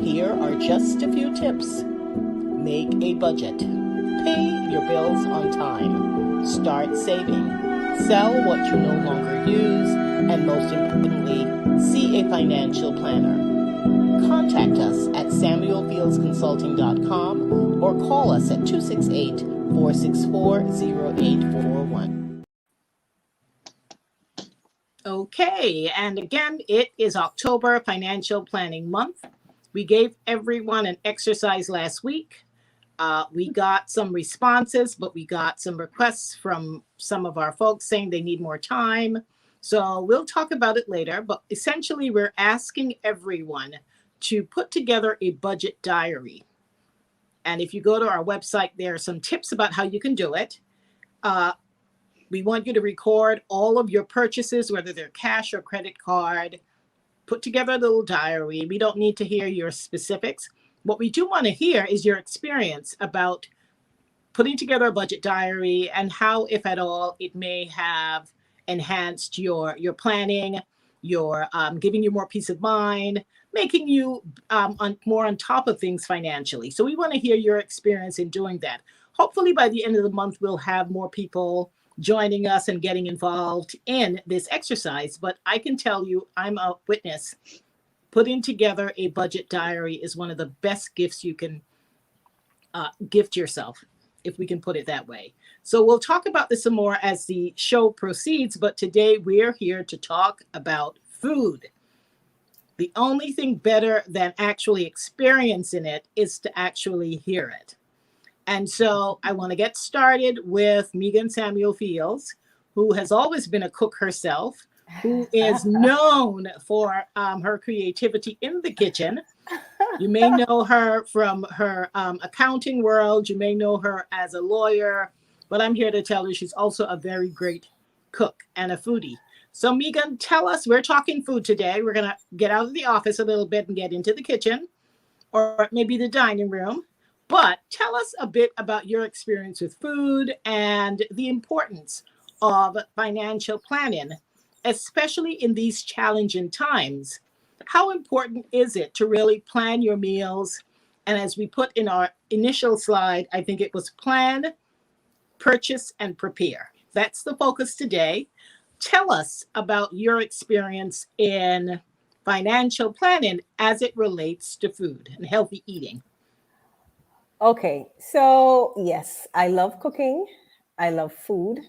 Here are just a few tips. Make a budget. Pay your bills on time. Start saving. Sell what you no longer use. And most importantly, see a financial planner. Contact us at samuelfieldsconsulting.com or call us at 268-464-0841. Okay, and again, it is October Financial Planning Month. We gave everyone an exercise last week. We got some responses, but we got some requests from some of our folks saying they need more time. So we'll talk about it later, but essentially we're asking everyone to put together a budget diary. And if you go to our website, there are some tips about how you can do it. We want you to record all of your purchases, whether they're cash or credit card. Put together a little diary. We don't need to hear your specifics. What we do want to hear is your experience about putting together a budget diary and how, if at all, it may have enhanced your planning, your giving you more peace of mind, making you more on top of things financially. So we want to hear your experience in doing that. Hopefully by the end of the month, we'll have more people joining us and getting involved in this exercise. But I can tell you, I'm a witness. Putting together a budget diary is one of the best gifts you can gift yourself, if we can put it that way. So we'll talk about this some more as the show proceeds, but today we're here to talk about food. The only thing better than actually experiencing it is to actually hear it. And so I want to get started with Megan Samuel Fields, who has always been a cook herself, who is known for her creativity in the kitchen. You may know her from her accounting world. You may know her as a lawyer, but I'm here to tell you she's also a very great cook and a foodie. So Megan, tell us, we're talking food today. We're going to get out of the office a little bit and get into the kitchen or maybe the dining room. But tell us a bit about your experience with food and the importance of financial planning, especially in these challenging times. How important is it to really plan your meals? And as we put in our initial slide, I think it was plan, purchase, and prepare. That's the focus today. Tell us about your experience in financial planning as it relates to food and healthy eating. Okay, so yes, I love cooking. I love food.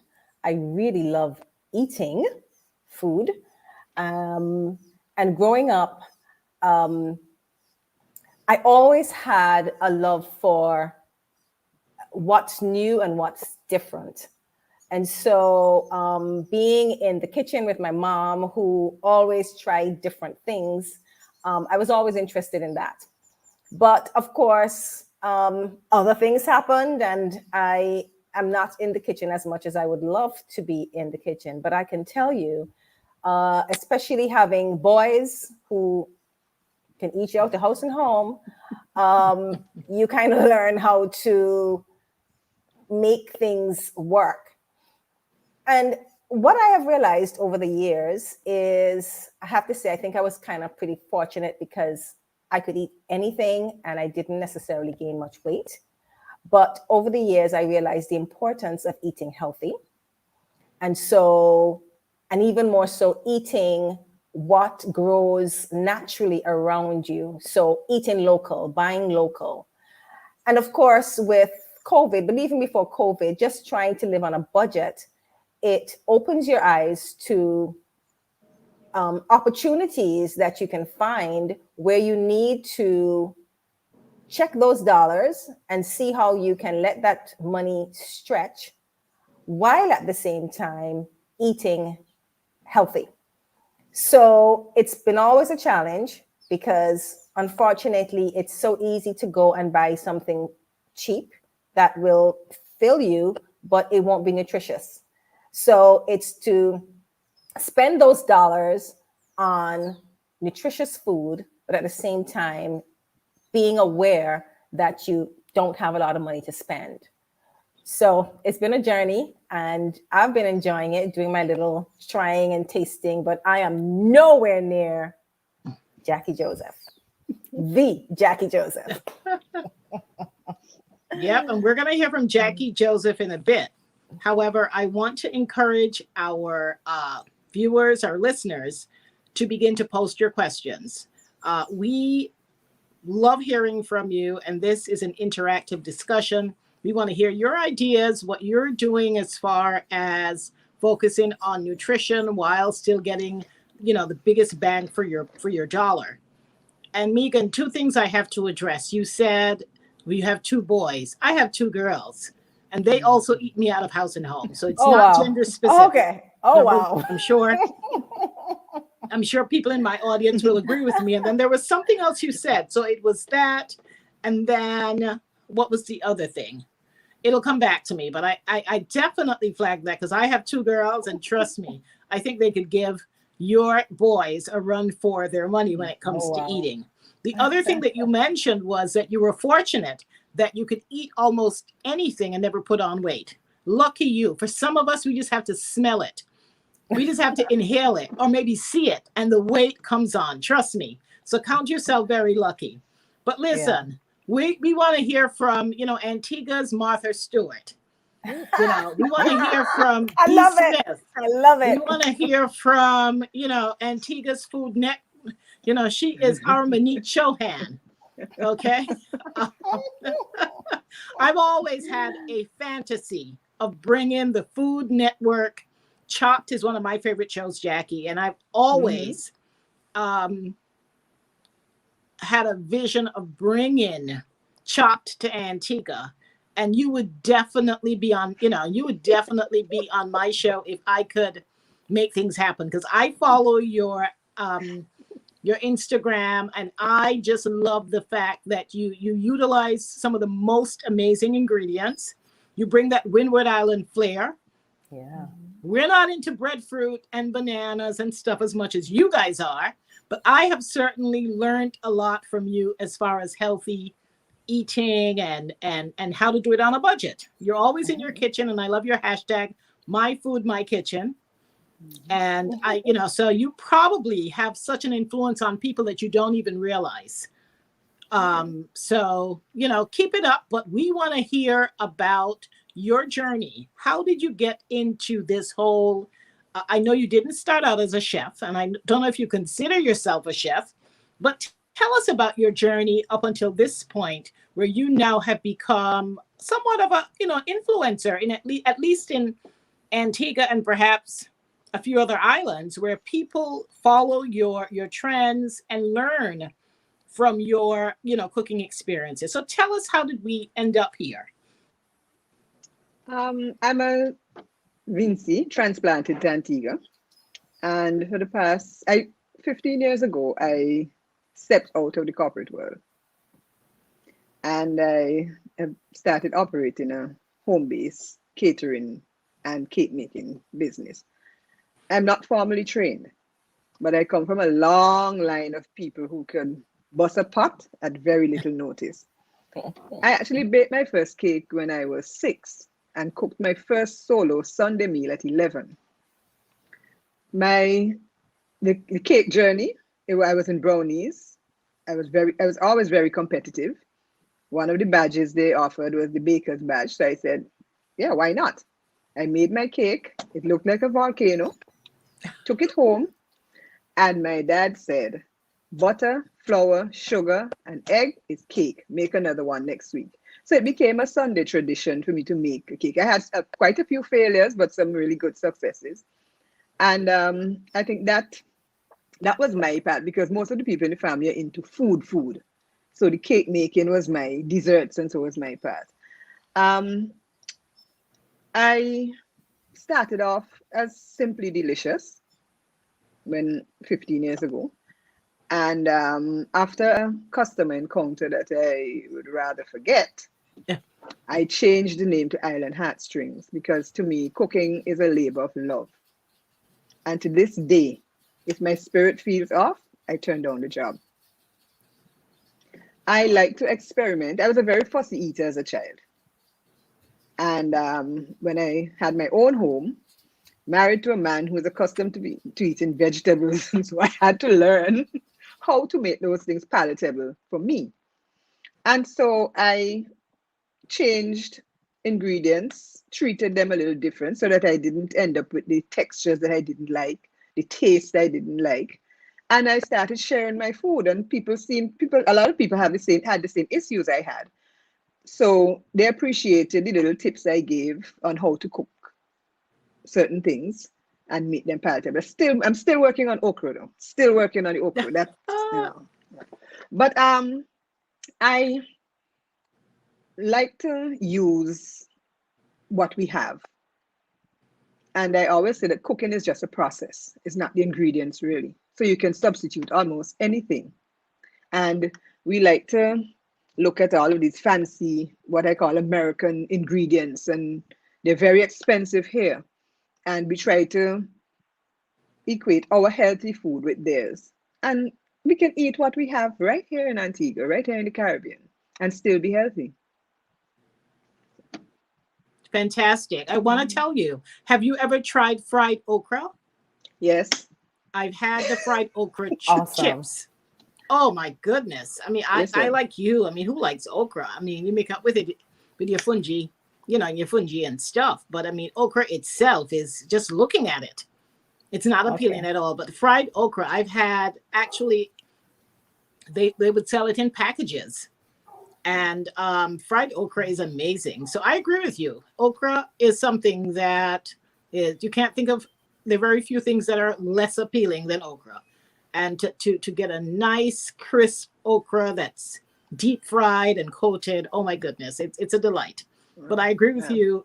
I really love eating food. And growing up, I always had a love for what's new and what's different. And so being in the kitchen with my mom, who always tried different things, I was always interested in that. But of course, other things happened, and I am not in the kitchen as much as I would love to be in the kitchen. But I can tell you, especially having boys who can eat you out the house and home, you kind of learn how to make things work. And what I have realized over the years is, I have to say, I think I was kind of pretty fortunate because I could eat anything and I didn't necessarily gain much weight. But over the years, I realized the importance of eating healthy. And so, and even more so, eating what grows naturally around you. So eating local, buying local. And of course, with COVID, but even before COVID, just trying to live on a budget, it opens your eyes to opportunities that you can find where you need to check those dollars and see how you can let that money stretch while at the same time eating healthy. So it's been always a challenge because unfortunately it's so easy to go and buy something cheap that will fill you, but it won't be nutritious. So it's to spend those dollars on nutritious food, but at the same time, being aware that you don't have a lot of money to spend. So it's been a journey and I've been enjoying it, doing my little trying and tasting, but I am nowhere near Jackie Joseph. the Jackie Joseph. Yep, and we're going to hear from Jackie Joseph in a bit. However, I want to encourage our viewers, our listeners, to begin to post your questions. We love hearing from you, and this is an interactive discussion. We want to hear your ideas, what you're doing as far as focusing on nutrition while still getting, the biggest bang for your dollar. And Megan, two things I have to address. You said you have two boys. I have two girls, and they also eat me out of house and home. So it's not gender specific. Okay. Oh, wow. I'm sure people in my audience will agree with me. And then there was something else you said. So it was that, and then what was the other thing? It'll come back to me, but I definitely flagged that because I have two girls, and trust me, I think they could give your boys a run for their money when it comes to eating. The other thing that you mentioned was that you were fortunate that you could eat almost anything and never put on weight. Lucky you. For some of us, we just have to smell it. We just have to inhale it or maybe see it, and the weight comes on. Trust me. So count yourself very lucky. But listen, we want to hear from, Antigua's Martha Stewart. We want to hear from I love Smith. it. I love it. We want to hear from, Antigua's Food Net. She is our Monique Chohan. Okay. I've always had a fantasy of bringing the Food Network. Chopped is one of my favorite shows, Jackie, and I've always had a vision of bringing Chopped to Antigua, and you would definitely be on my show if I could make things happen, because I follow your Instagram, and I just love the fact that you utilize some of the most amazing ingredients. You bring that Windward Island flair. Yeah. We're not into breadfruit and bananas and stuff as much as you guys are, but I have certainly learned a lot from you as far as healthy eating and how to do it on a budget. You're always in your kitchen, and I love your hashtag, My Food, My Kitchen. And so you probably have such an influence on people that you don't even realize. So, keep it up, but we want to hear about your journey. How did you get into this whole, I know you didn't start out as a chef, and I don't know if you consider yourself a chef, but tell us about your journey up until this point, where you now have become somewhat of a, influencer in at least in Antigua and perhaps a few other islands, where people follow your trends and learn from your, cooking experiences. So tell us, how did we end up here? I'm a Vinci transplanted to Antigua, and for the past 15 years ago, I stepped out of the corporate world, and I have started operating a home-based catering and cake making business. I'm not formally trained, but I come from a long line of people who can bust a pot at very little notice. I actually baked my first cake when I was 6 and cooked my first solo Sunday meal at 11. The cake journey, I was in brownies. I was always very competitive. One of the badges they offered was the baker's badge. So I said, yeah, why not? I made my cake. It looked like a volcano. Took it home, and my dad said, butter, flour, sugar, and egg is cake. Make another one next week. So it became a Sunday tradition for me to make a cake. I had quite a few failures, but some really good successes. And I think that was my part, because most of the people in the family are into food. So the cake making was my desserts, and so was my part. I started off as Simply Delicious 15 years ago. And after a customer encounter that I would rather forget, I changed the name to Island Heartstrings, because to me, cooking is a labor of love. And to this day, if my spirit feels off, I turn down the job. I like to experiment. I was a very fussy eater as a child. And when I had my own home, married to a man who was accustomed to eating vegetables, so I had to learn how to make those things palatable for me. And so I changed ingredients, treated them a little different so that I didn't end up with the textures that I didn't like, the taste I didn't like. And I started sharing my food, and a lot of people had the same issues I had. So they appreciated the little tips I gave on how to cook certain things and make them palatable. I'm still working on okra though. Still working on the okra. That's But I like to use what we have. And I always say that cooking is just a process. It's not the ingredients really. So you can substitute almost anything. And we like to look at all of these fancy, what I call American ingredients, and they're very expensive here. And we try to equate our healthy food with theirs. And we can eat what we have right here in Antigua, right here in the Caribbean, and still be healthy. Fantastic. I want to tell you, have you ever tried fried okra? Yes. I've had the fried okra Awesome. chips. Oh my goodness. I mean, I like you. I mean, who likes okra? I mean, you make up with it with your fungi, your fungi and stuff. But I mean, okra itself is just looking at it. It's not appealing at all. But fried okra, I've had actually, they would sell it in packages. And fried okra is amazing. So I agree with you. Okra is something that you can't think of. There are very few things that are less appealing than okra. And to get a nice crisp okra that's deep fried and coated, oh my goodness, it's a delight. But I agree with you.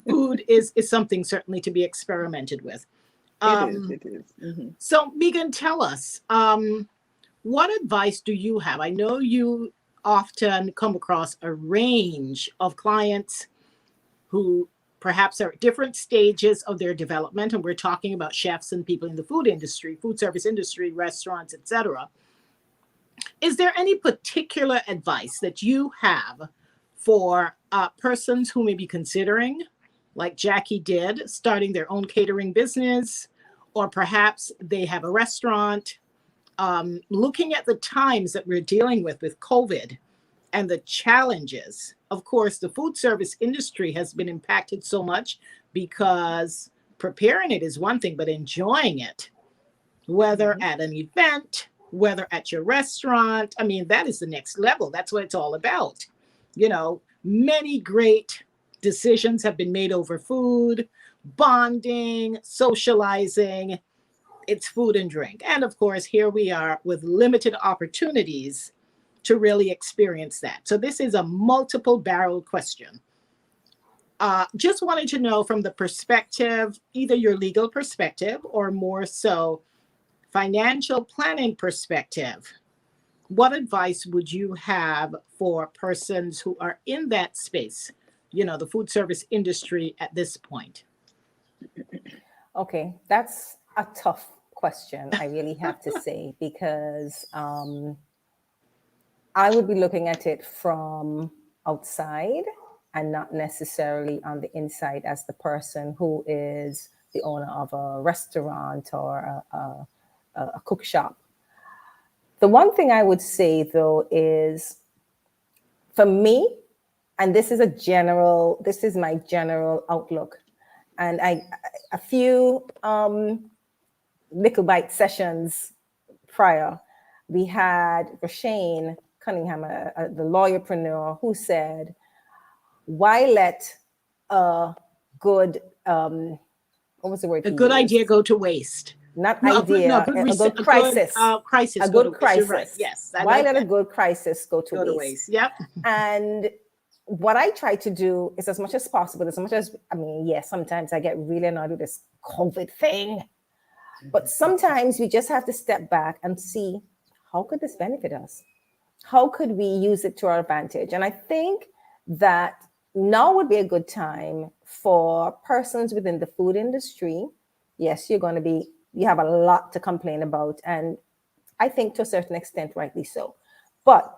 Food is something certainly to be experimented with. It is. Mm-hmm. So Megan, tell us, what advice do you have? I know you often come across a range of clients who perhaps are at different stages of their development, and we're talking about chefs and people in the food industry, food service industry, restaurants, etc. Is there any particular advice that you have for persons who may be considering, like Jackie did, starting their own catering business, or perhaps they have a restaurant, looking at the times that we're dealing with COVID and the challenges? Of course, the food service industry has been impacted so much because preparing it is one thing, but enjoying it, whether at an event, whether at your restaurant, I mean, that is the next level. That's what it's all about. Many great decisions have been made over food, bonding, socializing. It's food and drink. And of course, here we are with limited opportunities to really experience that. So this is a multiple barrel question. Just wanted to know from the perspective, either your legal perspective or more so financial planning perspective, what advice would you have for persons who are in that space, the food service industry at this point? Okay, that's a tough question, I really have to say, because I would be looking at it from outside and not necessarily on the inside as the person who is the owner of a restaurant or a cook shop. The one thing I would say, though, is for me, and this is my general outlook, and a few Likkle Byte sessions prior, we had Rashane Cunningham, the lawyerpreneur, who said, why let a good, what was the word? A good idea go to waste. Not idea, a good crisis. A good crisis. Right. Yes. Why let a good crisis go to waste? Yep. And what I try to do is, as much as possible, yes, sometimes I get really annoyed with this COVID thing. But sometimes we just have to step back and see, how could this benefit us? How could we use it to our advantage? And I think that now would be a good time for persons within the food industry. Yes, you have a lot to complain about. And I think to a certain extent, rightly so. But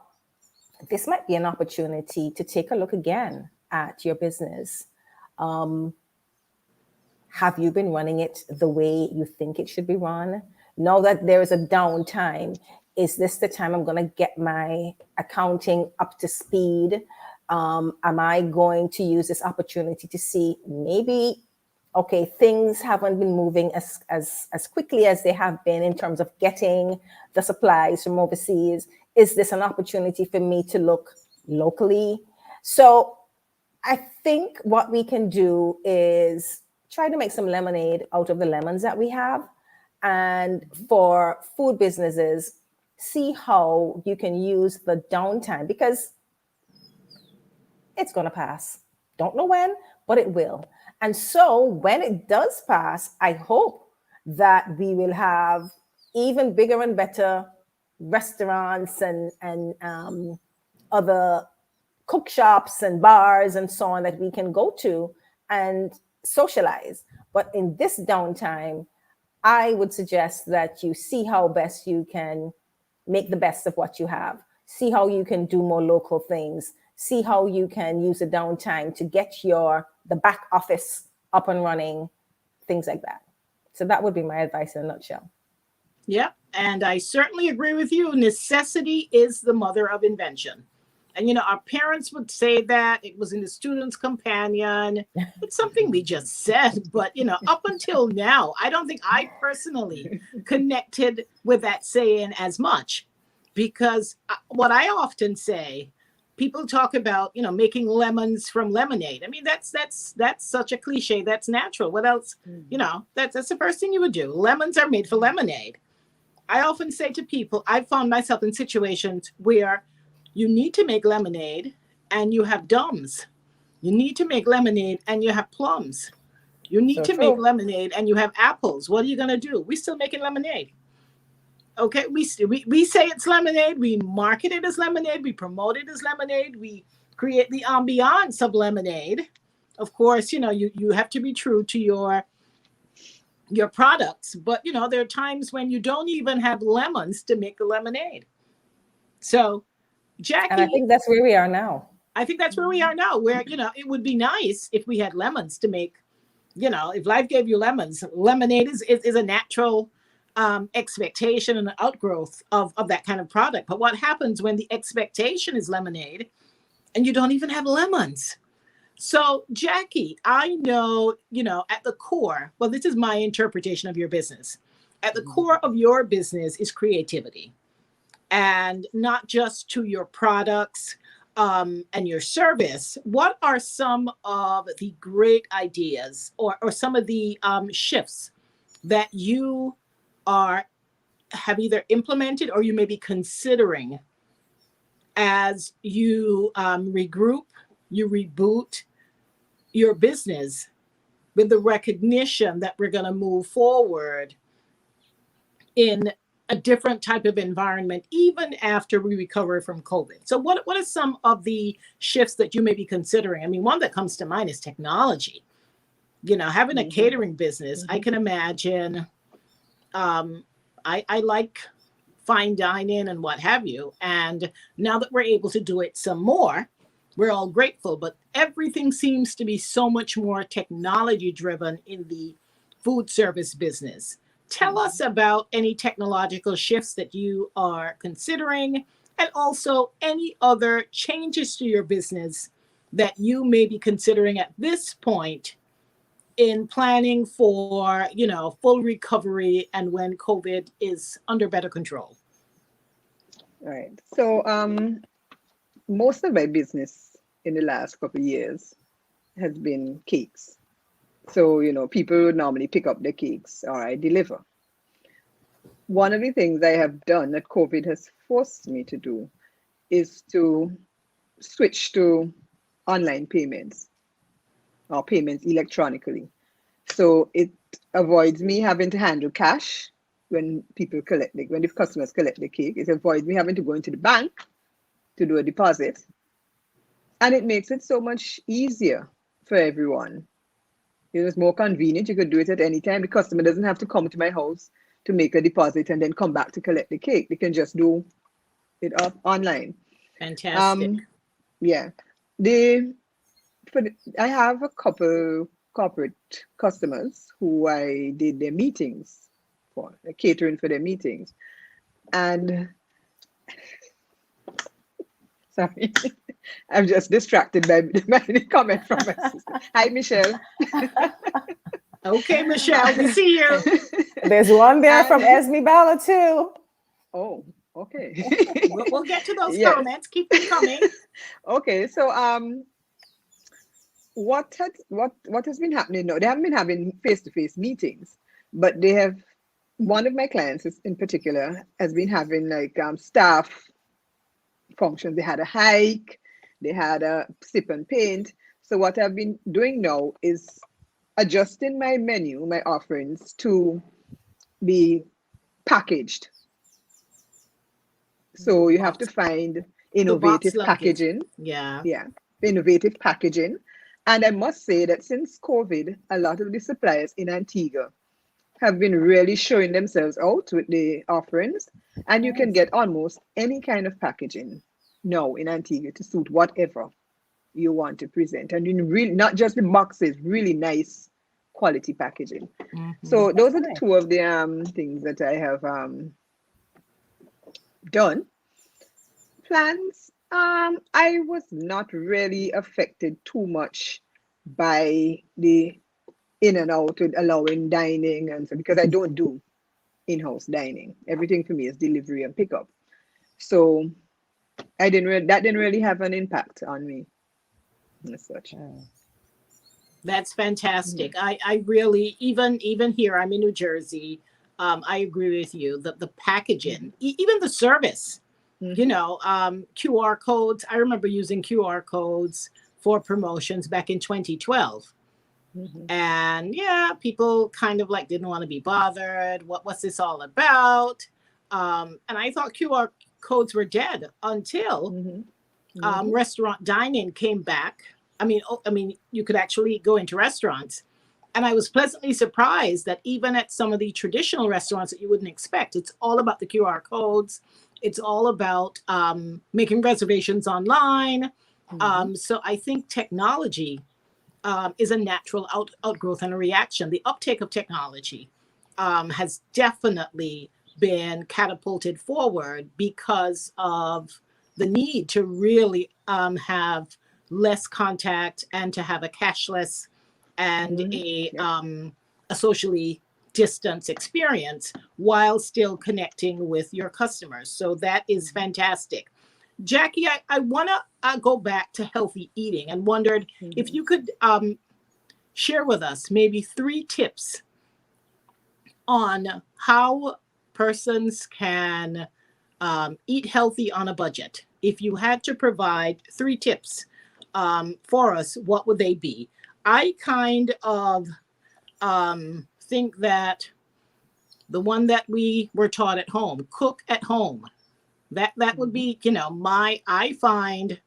this might be an opportunity to take a look again at your business. Have you been running it the way you think it should be run? Now that there is a downtime, is this the time I'm going to get my accounting up to speed? Am I going to use this opportunity to see maybe, okay, things haven't been moving as quickly as they have been in terms of getting the supplies from overseas. Is this an opportunity for me to look locally? So I think what we can do is try to make some lemonade out of the lemons that we have. And for food businesses, see how you can use the downtime, because it's going to pass. Don't know when, but it will. And so when it does pass, I hope that we will have even bigger and better restaurants and other cook shops and bars and so on that we can go to and socialize. But in this downtime, I would suggest that you see how best you can make the best of what you have. See how you can do more local things. See how you can use the downtime to get the back office up and running, things like that. So that would be my advice in a nutshell. Yep. And I certainly agree with you. Necessity is the mother of invention. And, our parents would say that it was in the Student's Companion. It's something we just said. But, up until now, I don't think I personally connected with that saying as much, because what I often say, people talk about, making lemons from lemonade. I mean, that's such a cliche. That's natural. What else? That's the first thing you would do. Lemons are made for lemonade. I often say to people, I found myself in situations where you need to make lemonade and you have Dums. You need to make lemonade and you have plums. You need to make lemonade and you have apples. What are you going to do? We're still making lemonade. Okay, we say it's lemonade. We market it as lemonade. We promote it as lemonade. We create the ambiance of lemonade. Of course, you have to be true to your products. But, there are times when you don't even have lemons to make the lemonade. So, Jackie, and I think that's where we are now. I think that's where we are now, where, it would be nice if we had lemons to make, if life gave you lemons. Lemonade is a natural expectation and an outgrowth of that kind of product. But what happens when the expectation is lemonade and you don't even have lemons? So, Jackie, I know, at the core, well, this is my interpretation of your business. At the core of your business is creativity. And not just to your products and your service. What are some of the great ideas or some of the shifts that you have either implemented or you may be considering as you regroup, you reboot your business with the recognition that we're going to move forward in a different type of environment, even after we recover from COVID? So what are some of the shifts that you may be considering? I mean, one that comes to mind is technology. Having a catering business, I can imagine, I like fine dining and what have you. And now that we're able to do it some more, we're all grateful, but everything seems to be so much more technology driven in the food service business. Tell us about any technological shifts that you are considering, and also any other changes to your business that you may be considering at this point in planning for, full recovery and when COVID is under better control. All right. So most of my business in the last couple of years has been cakes. So, people would normally pick up the cakes or I deliver. One of the things I have done that COVID has forced me to do is to switch to online payments or payments electronically. So it avoids me having to handle cash when when the customers collect the cake. It avoids me having to go into the bank to do a deposit. And it makes it so much easier for everyone. It's more convenient. You could do it at any time. The customer doesn't have to come to my house to make a deposit and then come back to collect the cake. They can just do it online. Fantastic. Yeah. I have a couple corporate customers who I did their meetings for, catering for their meetings. And sorry, I'm just distracted by the comment from my sister. Hi, Michelle. Okay, Michelle, we see you. There's one there from And- Esme Bala too. Oh, okay. We'll get to those Yes. comments. Keep them coming. Okay, so what has been happening now? They haven't been having face-to-face meetings, but they have. One of my clients in particular has been having like staff functions. They had a hike, they had a sip and paint. So what I've been doing now is adjusting my menu, my offerings to be packaged. So you have to find innovative packaging. Yeah. Yeah, innovative packaging. And I must say that since COVID, a lot of the suppliers in Antigua have been really showing themselves out with the offerings. And you can get almost any kind of packaging now in Antigua to suit whatever you want to present. And in really, not just the boxes, really nice quality packaging. So those are the two of the things that I have done. Plans, I was not really affected too much by the in and out with allowing dining and so, because I don't do in-house dining. Everything for me is delivery and pickup. So that didn't really have an impact on me as such. That's fantastic. I really, even here, I'm in New Jersey. I agree with you that the packaging, even the service, you know, QR codes. I remember using QR codes for promotions back in 2012. And yeah, people kind of like didn't want to be bothered. What's this all about? And I thought QR codes were dead until restaurant dining came back. I mean, you could actually go into restaurants. And I was pleasantly surprised that even at some of the traditional restaurants that you wouldn't expect, it's all about the QR codes. It's all about making reservations online. So I think technology is a natural outgrowth and a reaction. The uptake of technology has definitely been catapulted forward because of the need to really have less contact and to have a cashless and a socially distanced experience while still connecting with your customers. So that is fantastic. Jackie, I want to go back to healthy eating and wondered if you could share with us maybe 3 tips on how persons can eat healthy on a budget. If you had to provide 3 tips for us, what would they be? I kind of think that the one that we were taught at home, cook at home, that would be, you know, I find,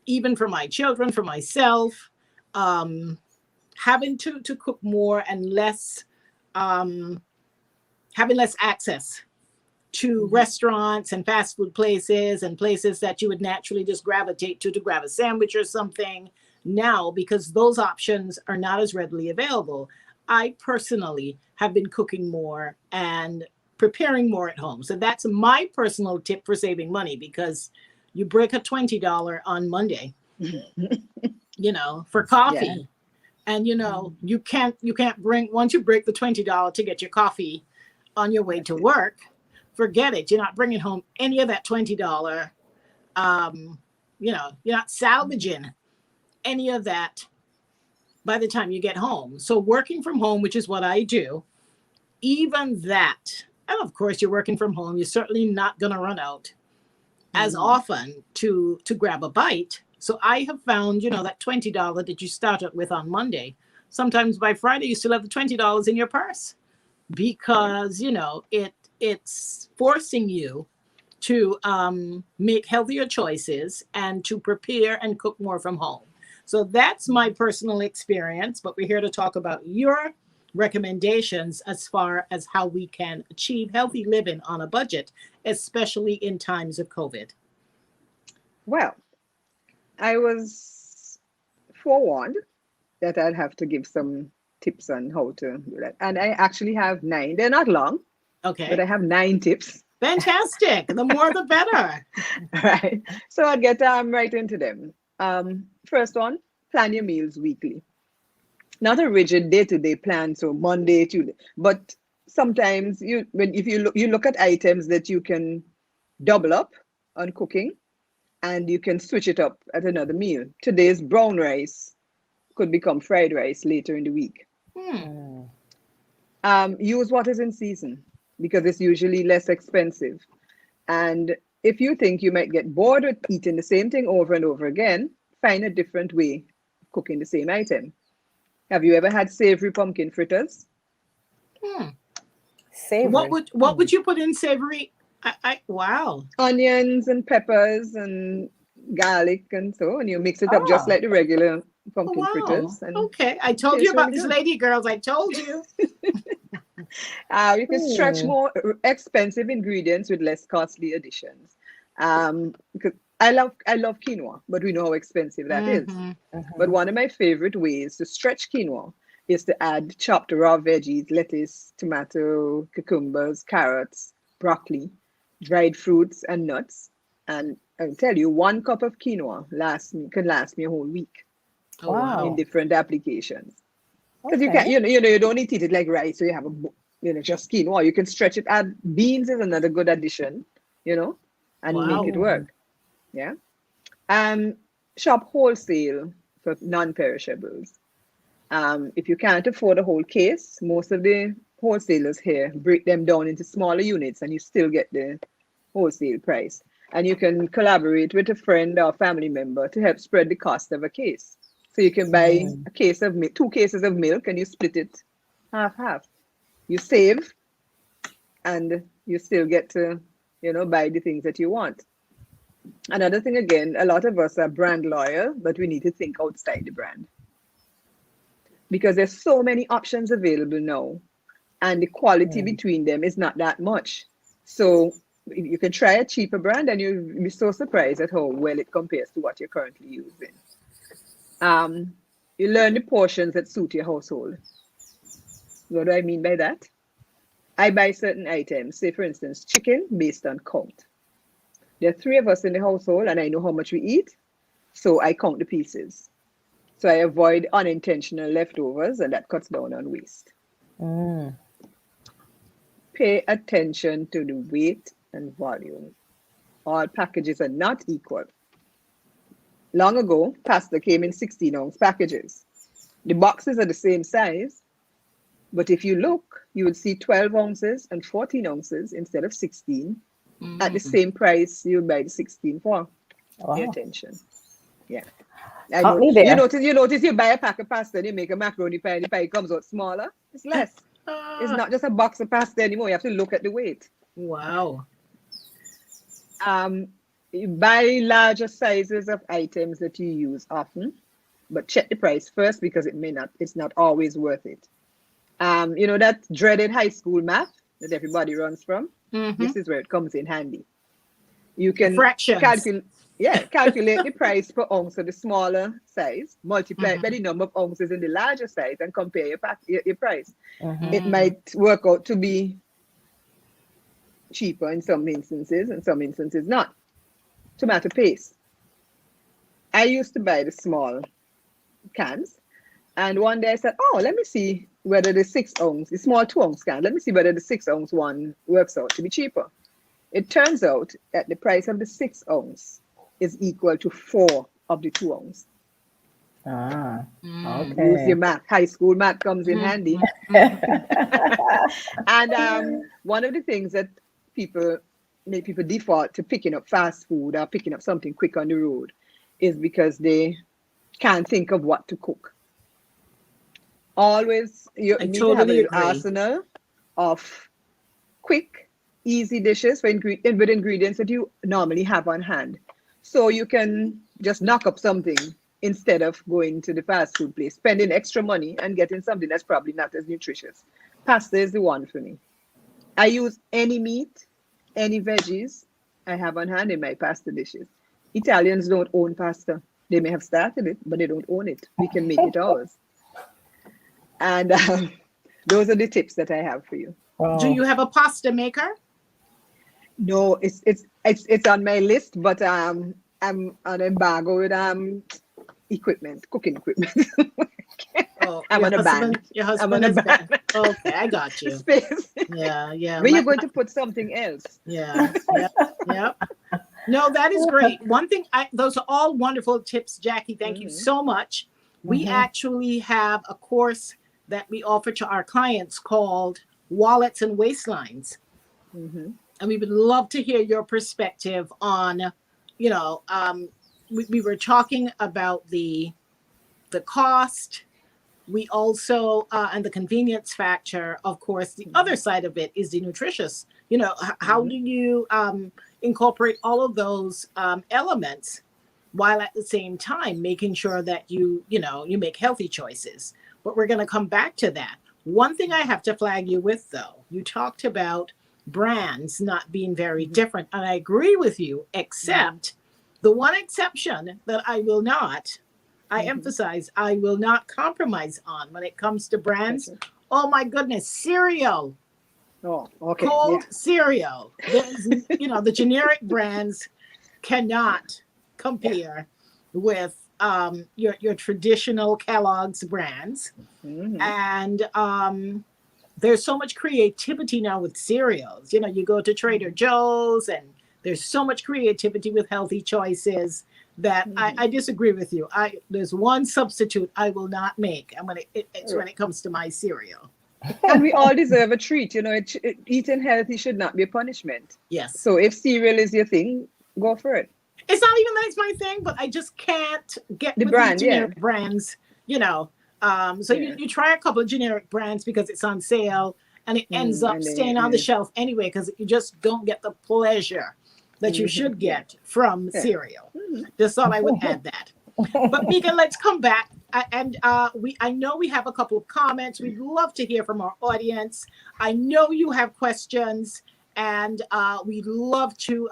even for my children, for myself, having to cook more and less, having less access to restaurants and fast food places and places that you would naturally just gravitate to grab a sandwich or something now, because those options are not as readily available. I personally have been cooking more and preparing more at home. So that's my personal tip for saving money, because you break a $20 on Monday, you know, for coffee. Yeah. And, you know, you can't bring, once you break the $20 to get your coffee on your way to work, forget it. You're not bringing home any of that $20. You know, you're not salvaging any of that by the time you get home. So working from home, which is what I do, even that, and of course you're working from home, you're certainly not going to run out as often to grab a bite. So I have found, you know, that $20 that you started with on Monday, sometimes by Friday you still have the $20 in your purse, because, you know, it's forcing you to make healthier choices and to prepare and cook more from home. So that's my personal experience, but we're here to talk about your recommendations as far as how we can achieve healthy living on a budget, especially in times of COVID. Well, I was forewarned that I'd have to give some tips on how to do that. And I actually have 9. They're not long. but Okay. I have 9 tips. Fantastic. The more the better. Right. So I'll get right into them. First one, plan your meals weekly. Not a rigid day-to-day plan, so Monday, Tuesday, but sometimes if you look at items that you can double up on cooking, and you can switch it up at another meal. Today's brown rice could become fried rice later in the week. Hmm. Use what is in season because it's usually less expensive. And if you think you might get bored with eating the same thing over and over again, find a different way of cooking the same item. Have you ever had savory pumpkin fritters? Hmm. Savory. What would you put in savory? Wow. Onions and peppers and garlic and so, and you mix it up just Ah. like the regular Oh, pumpkin wow. fritters. And Okay. I told you tastes about really this good. lady, girls. I told you. You can stretch more expensive ingredients with less costly additions. Because I love quinoa, but we know how expensive that is. Mhm. But one of my favorite ways to stretch quinoa is to add chopped raw veggies, lettuce, tomato, cucumbers, carrots, broccoli, dried fruits, and nuts. And I'll tell you, 1 cup of quinoa can last me a whole week Oh, wow. in Wow. different applications. Because you Okay. can't, you don't need to eat it like rice, so you have just quinoa. You can stretch it. Add beans is another good addition, and make it Wow. work. Yeah. Shop wholesale for non-perishables. If you can't afford a whole case, most of the wholesalers here break them down into smaller units, and you still get the wholesale price. And you can collaborate with a friend or family member to help spread the cost of a case. So you can buy a case of 2 cases of milk, and you split it half. You save, and you still get to, buy the things that you want. Another thing, again, a lot of us are brand loyal, but we need to think outside the brand because there's so many options available now, and the quality between them is not that much. So you can try a cheaper brand, and you'll be so surprised at how well it compares to what you're currently using. You learn the portions that suit your household. What do I mean by that? I buy certain items, say for instance, chicken based on count. There are 3 of us in the household, and I know how much we eat, so I count the pieces. So I avoid unintentional leftovers, and that cuts down on waste. Pay attention to the weight and volume. All packages are not equal. Long ago, pasta came in 16-ounce packages. The boxes are the same size, but if you look, you would see 12 ounces and 14 ounces instead of 16 at the same price you buy the 16 for. Pay Wow. attention. Yeah. I Caught know. me there. You notice you buy a pack of pasta and you make a macaroni pie, and the pie comes out smaller. It's less. It's not just a box of pasta anymore. You have to look at the weight. Wow. You buy larger sizes of items that you use often, but check the price first because it's not always worth it. That dreaded high school math that everybody runs from. This is where it comes in handy. You can Fractions. calculate the price per ounce of the smaller size, multiply it by the number of ounces in the larger size, and compare your price. It might work out to be cheaper in some instances, and some instances not. Tomato paste. I used to buy the small cans, and one day I said, "Oh, let me see whether the 6-ounce, the small 2-ounce can, let me see whether the 6-ounce one works out to be cheaper." It turns out that the price of the 6-ounce is equal to 4 of the 2-ounce. Okay. Use your math. High school math comes in handy. And one of the things that make people default to picking up fast food or picking up something quick on the road is because they can't think of what to cook. Always, you I need to have a totally little agree. arsenal of quick, easy dishes with ingredients that you normally have on hand. So you can just knock up something instead of going to the fast food place, spending extra money and getting something that's probably not as nutritious. Pasta is the one for me. I use any meat, any veggies I have on hand in my pasta dishes. Italians don't own pasta. They may have started it, but they don't own it. We can make it ours. And those are the tips that I have for you. Do you Oh, have a pasta maker? No, it's on my list, but I'm on embargo with equipment, cooking equipment. Oh, I'm on a ban. your I'm on husband a has ban. been. Okay, I got you. Space. Yeah, yeah. Where you going to put something else? Yeah, yeah, yeah. No, that is great. One thing, those are all wonderful tips, Jackie. Thank you Hmm. so much. We mhm. actually have a course that we offer to our clients called Wallets and Waistlines. Hmm. And we would love to hear your perspective on, you know, we were talking about the cost. We also and the convenience factor. Of course, the other side of it is the nutritious. How Hmm. do you incorporate all of those elements while at the same time making sure that you make healthy choices. But we're going to come back to that. One thing I have to flag you with, though, you talked about brands not being very Hmm. different, and I agree with you, Hmm. except the one exception that I Hmm. emphasize, I will not compromise on when it comes to brands. Okay. Oh my goodness, cereal, Oh, okay. Yeah. cold cereal. There's, the generic brands cannot compare with your traditional Kellogg's brands. Hmm. And there's so much creativity now with cereals. You go to Trader Hmm. Joe's and there's so much creativity with healthy choices that I Hmm. disagree with you. There's one substitute I will not make, and it's when it comes to my cereal. And we all deserve a treat. Eating healthy should not be a punishment. Yes, So if cereal is your thing, go for it. it's not even that it's my thing, but I just can't get The with these brand, yeah. generic brands. You know, so Yeah. you try a couple of generic brands because it's on sale, and it ends Mm, up and then, staying on the shelf anyway because you just don't get the pleasure that you should yeah. get from Yeah. cereal. Hmm. Just thought I would add that. But Mika, let's come back. And I know we have a couple of comments. We'd love to hear from our audience. I know you have questions, and we'd love to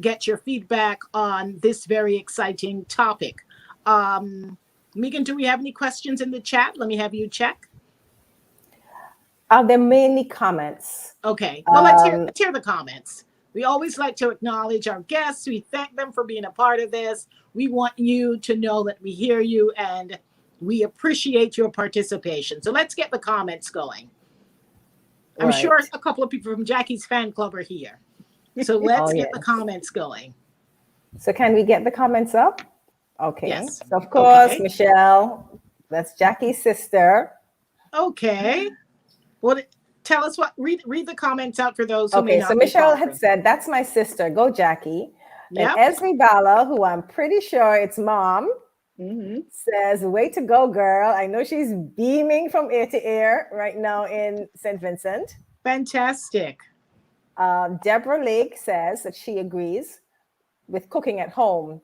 get your feedback on this very exciting topic. Megan, do we have any questions in the chat? Let me have you check. There mainly comments. Okay. Well, Um, let's hear the comments. We always like to acknowledge our guests. We thank them for being a part of this. We want you to know that we hear you and we appreciate your participation. So let's get the comments going. I'm sure right. a couple of people from Jackie's fan club are here. So Oh, let's get the yes. comments going. So can we get the comments up? Okay. Yes. So of course, Okay. Michelle, that's Jackie's sister. Okay. Well, tell us read the comments out for those who may Okay, so not be Michelle had following. said, that's my sister. Go, Jackie. And Yep. Esme Bala, who I'm pretty sure it's mom, Hmm. says, way to go, girl. I know she's beaming from ear to ear right now in St. Vincent. Fantastic. Deborah Lake says that she agrees with cooking at home.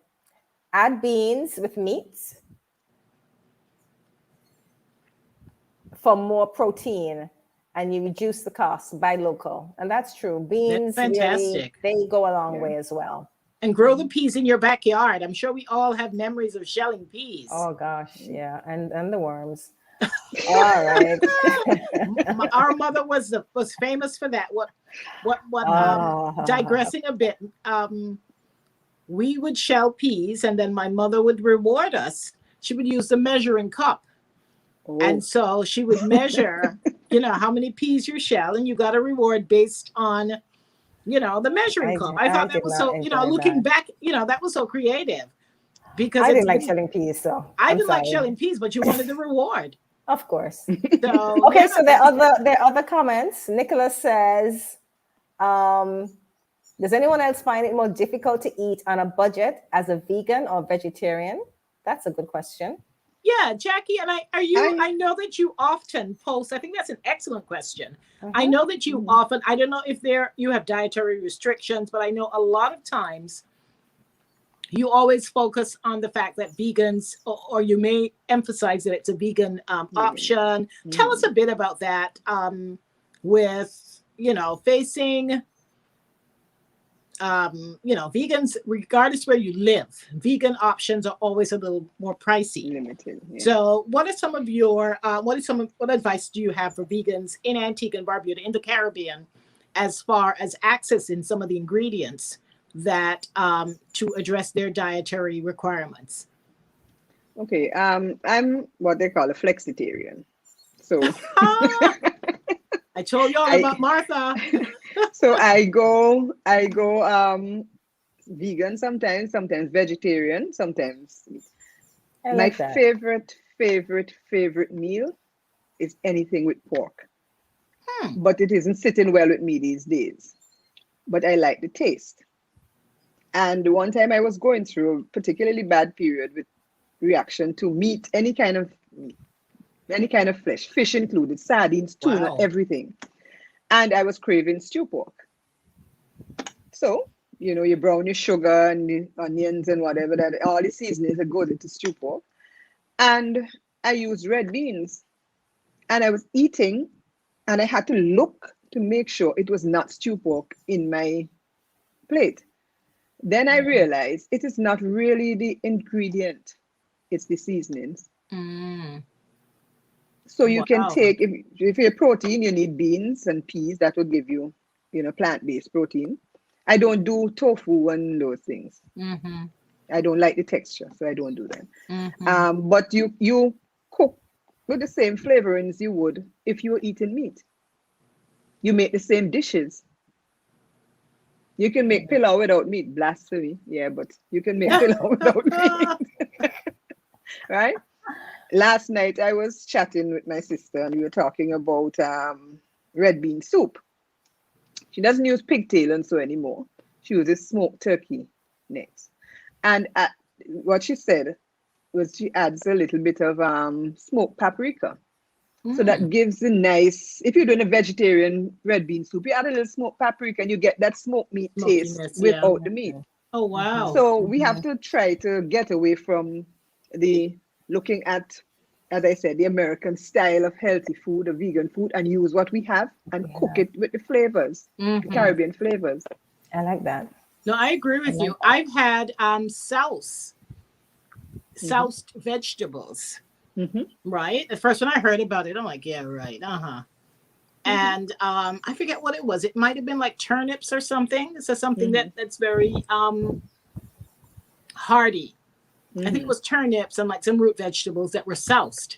Add beans with meats for more protein and you reduce the cost. Buy local. And that's true. That's Beans really, fantastic. they go a long Yeah. way as well. And grow the peas in your backyard. I'm sure we all have memories of shelling peas. Oh gosh, yeah, and the worms. All right. Our mother was famous for that. Ah, Digressing a bit, we would shell peas and then my mother would reward us. She would use the measuring cup. And Oh. so she would measure, how many peas you shell, and you got a reward based on, the measuring cup. I I thought that did was not so, enjoy looking that. back, that was so creative because I it's, didn't like shelling peas, so I I'm didn't like sorry. shelling peas, but you wanted the reward. Of course. So, Okay, yeah, so there are other comments. Nicholas says, does anyone else find it more difficult to eat on a budget as a vegan or vegetarian? That's a good question. yeah, Jackie, and I I know that you often post, I think that's an excellent question. I Mhm. know that you Mhm. often, I don't know if you have dietary restrictions, but I know a lot of times you always focus on the fact that vegans, or you may emphasize that it's a vegan Vegan. option. Tell us Mhm. a bit about that with, facing vegans, regardless where you live, vegan options are always a little more pricey. Limited. Yeah. So what what advice do you have for vegans in Antigua and Barbuda, in the Caribbean, as far as accessing some of the ingredients that to address their dietary requirements? Okay. I'm what they call a flexitarian. So I told y'all about Martha. so I go vegan sometimes vegetarian, sometimes. I My like that. favorite meal is anything with pork. But it isn't sitting well with me these days. But I like the taste. And one time I was going through a particularly bad period with reaction to meat, any kind of flesh, fish included, sardines, tuna, Wow. everything. And I was craving stew pork. So, you brown your sugar and the onions and whatever, that all the seasonings that goes into stew pork. And I used red beans. And I was eating, and I had to look to make sure it was not stew pork in my plate. Then I realized it is not really the ingredient, it's the seasonings. Mm. So you can Wow. take, if you're protein, you need beans and peas. That would give you, plant-based protein. I don't do tofu and those things. Mm-hmm. I don't like the texture, so I don't do them. Mm-hmm. But you cook with the same flavorings you would if you were eating meat. You make the same dishes. You can make pilau without meat. Blasphemy. Yeah, but you can make pilau without meat. Right? Last night I was chatting with my sister and we were talking about red bean soup. She doesn't use pigtail and so anymore. She uses smoked turkey necks. And what she said was she adds a little bit of smoked paprika. So that gives a nice, if you're doing a vegetarian red bean soup, you add a little smoked paprika and you get that smoked meat taste Smokiness, yeah. without the meat. Oh, wow. So we have to try to get away from the looking at, as I said, the American style of healthy food, of vegan food, and use what we have and cook it with the flavors, the Caribbean flavors. I like that. No, I agree with you. I've had soused vegetables, right? At first, when I heard about it, I'm like, yeah, right, And I forget what it was. It might have been like turnips or something. This is something that's very hearty. I think it was turnips and like some root vegetables that were soused.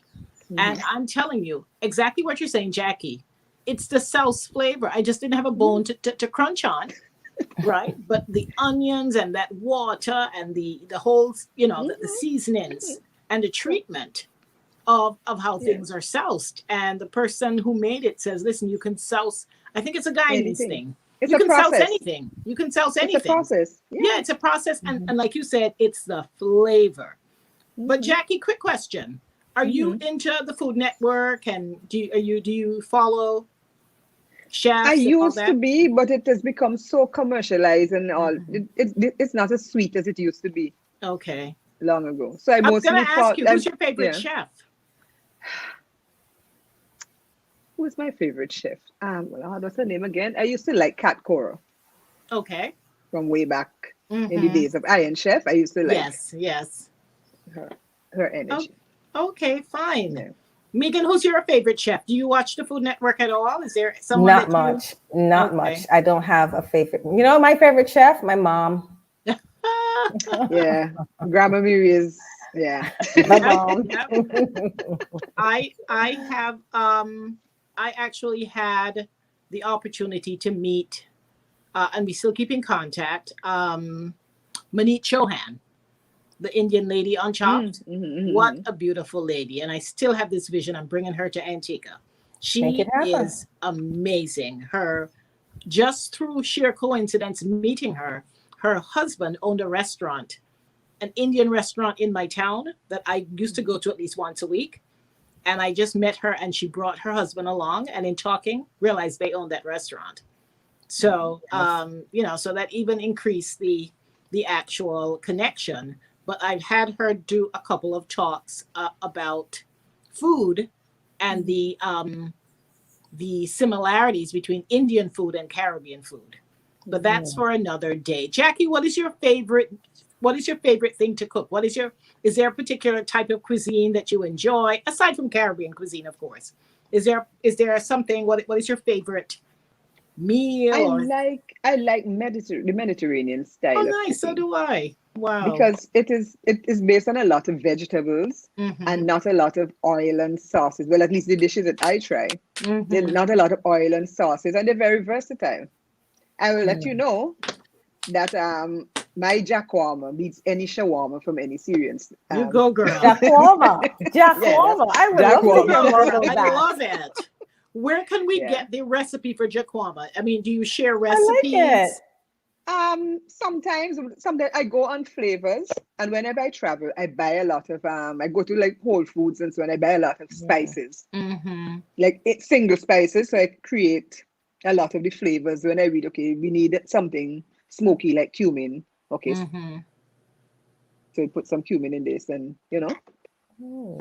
And I'm telling you exactly what you're saying, Jackie. It's the soused flavor. I just didn't have a bone to crunch on, right? But the onions and that water and the whole, the seasonings and the treatment of how things are soused. And the person who made it says, listen, you can souse. I think it's a Guyanese thing. It's you a can process. souse anything. You can souse anything. It's a process. Yeah, it's a process. And like you said, it's the flavor. But Jackie, quick question. Are you into the Food Network, and do you follow chefs? I and all used that? to be, but it has become so commercialized and all. It's not as sweet as it used to be Okay. long ago. So I was mostly going to ask you, who's your favorite chef? Who is my favorite chef? What's her name again? I used to like Kat Cora. Okay. From way back in the days of Iron Chef. I used to like yes. her energy. Okay, fine. Yeah. Megan, who's your favorite chef? Do you watch the Food Network at all? Is there someone Not much. Not much. I don't have a favorite. My favorite chef, my mom. Yeah. Grandma Miri is, yeah. My mom. I have I actually had the opportunity to meet and we still keep in contact Maneet Chauhan, the Indian lady on Chopped. What a beautiful lady. And I still have this vision. I'm bringing her to Antigua. She is amazing. Just through sheer coincidence, meeting her husband owned a restaurant, an Indian restaurant in my town that I used to go to at least once a week. And I just met her and she brought her husband along. And in talking, realized they owned that restaurant. So, so that even increased the actual connection. But I've had her do a couple of talks about food and the similarities between Indian food and Caribbean food. but that's for another day. Jackie, what is your favorite? What is your favorite thing to cook? Is there a particular type of cuisine that you enjoy aside from Caribbean cuisine, of course? Is there something? What is your favorite meal? I like the Mediterranean Oh, style of nice. So cooking do I. Wow. because it is based on a lot of vegetables Mm-hmm. and not a lot of oil and sauces. Well, at least the dishes that I try, Mm-hmm. not a lot of oil and sauces, and they're very versatile. I will let you know that my jacquarma beats any shawarma from any Syrian. You go, girl. Jacquarma. Yeah, that's Jacquarma. I would love to jacquarma. hear Go, more girl. about I that. love it. Where can we Yeah. get the recipe for jacquarma? I mean, do you share I like it. recipes? Sometimes I go on flavors, and whenever I travel, I buy a lot of I go to like Whole Foods and so on. I buy a lot of spices, Mm-hmm. like single spices, so I create a lot of the flavors. When I read, okay, we need something smoky like cumin. Okay, Mm-hmm. so I put some cumin in this, and that's